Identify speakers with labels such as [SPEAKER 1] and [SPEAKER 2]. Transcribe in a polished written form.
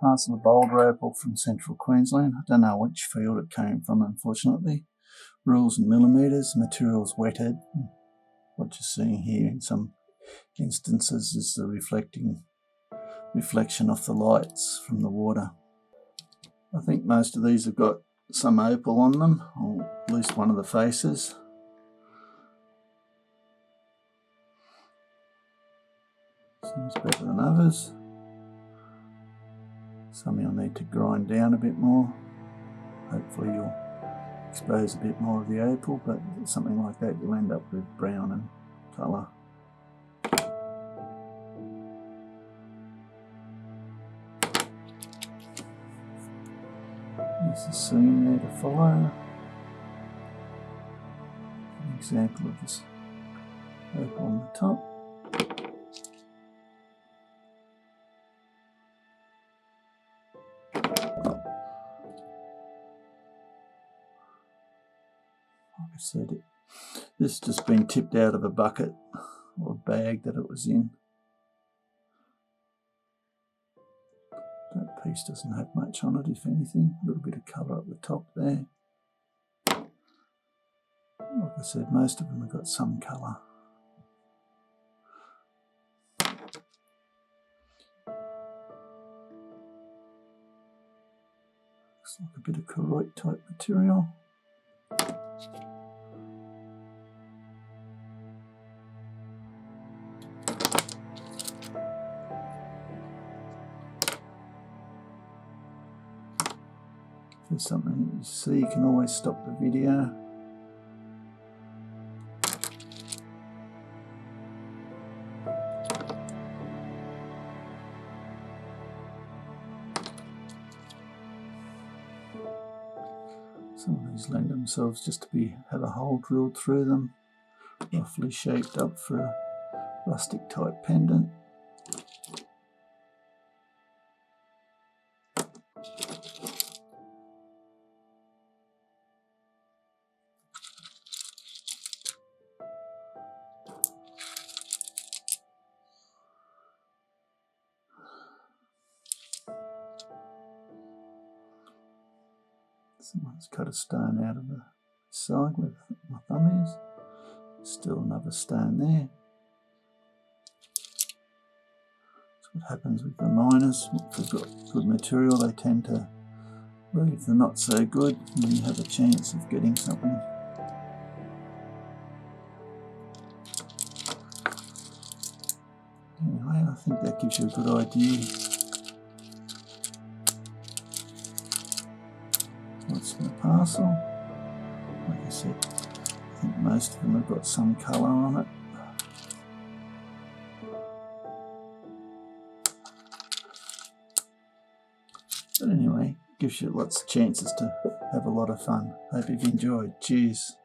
[SPEAKER 1] parcel of Boulder Opal from central Queensland. I don't know which field it came from, unfortunately. Rules in millimetres, materials wetted. What you're seeing here in some instances is the reflection off the lights from the water. I think most of these have got some opal on them, or at least one of the faces. Seems better than others. Some you'll need to grind down a bit more. Hopefully you'll expose a bit more of the opal, but something like that you'll end up with brown in colour. There's a seam there to follow. An example of this opal on the top. Like I said, this has just been tipped out of a bucket or a bag that it was in. That piece doesn't have much on it, if anything. A little bit of colour at the top there. Like I said, most of them have got some colour. Looks like a bit of Koroite type material. If there's something that you see, you can always stop the video. Some of these lend themselves just to have a hole drilled through them, roughly shaped up for a rustic type pendant. Someone's cut a stone out of the side where my thumb is. Still another stone there. That's what happens with the miners. If they've got good material, they tend to leave the not so good, and you have a chance of getting something. Anyway, I think that gives you a good idea. What's in the parcel? Like I said, I think most of them have got some colour on it. But anyway, gives you lots of chances to have a lot of fun. Hope you've enjoyed. Cheers.